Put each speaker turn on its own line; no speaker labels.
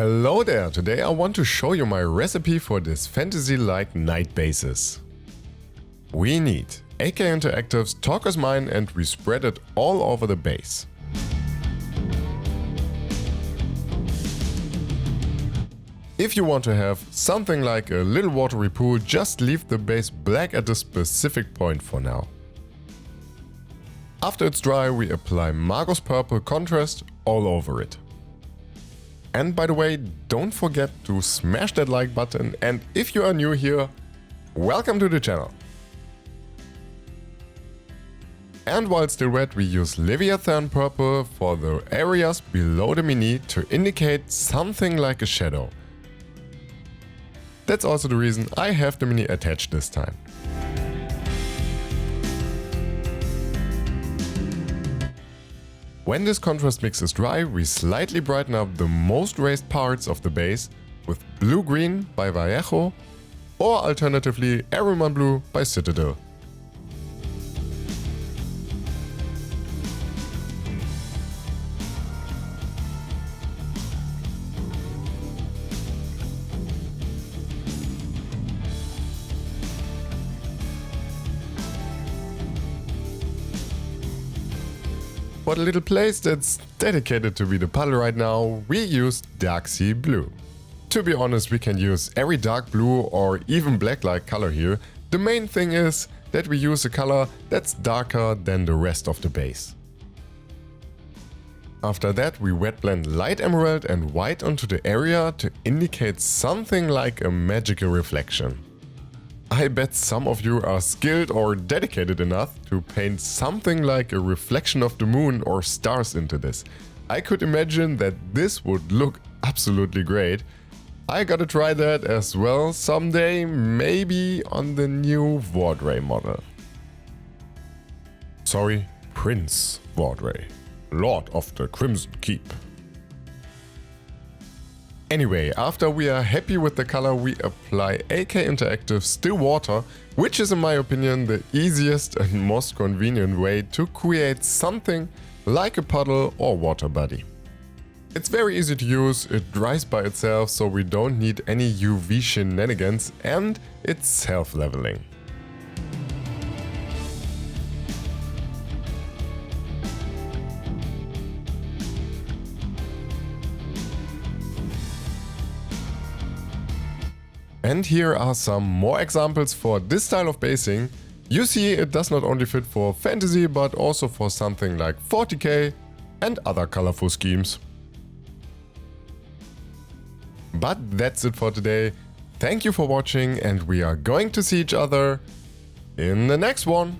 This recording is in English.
Hello there! Today I want to show you my recipe for this fantasy-like night basis. We need AK Interactive's Talker's Mine and we spread it all over the base. If you want to have something like a little watery pool, just leave the base black at a specific point for now. After it's dry, we apply Magos Purple contrast all over it. And by the way, don't forget to smash that like button, and if you are new here, welcome to the channel. And while it's still wet, we use Leviathan Purple for the areas below the mini to indicate something like a shadow. That's also the reason I have the mini attached this time. When this contrast mix is dry, we slightly brighten up the most raised parts of the base with Blue-Green by Vallejo or alternatively Everyman Blue by Citadel. For the little place that's dedicated to be the puddle right now, we use Dark Sea Blue. To be honest, we can use every dark blue or even black-like color here. The main thing is that we use a color that's darker than the rest of the base. After that, we wet blend light emerald and white onto the area to indicate something like a magical reflection. I bet some of you are skilled or dedicated enough to paint something like a reflection of the moon or stars into this. I could imagine that this would look absolutely great. I gotta try that as well someday, maybe on the new Vordray model. Sorry, Prince Vordray, Lord of the Crimson Keep. Anyway, after we are happy with the color, we apply AK Interactive Still Water, which is in my opinion the easiest and most convenient way to create something like a puddle or water body. It's very easy to use, it dries by itself so we don't need any UV shenanigans, and it's self-leveling. And here are some more examples for this style of basing. You see, it does not only fit for fantasy, but also for something like 40k and other colorful schemes. But that's it for today. Thank you for watching, and we are going to see each other in the next one.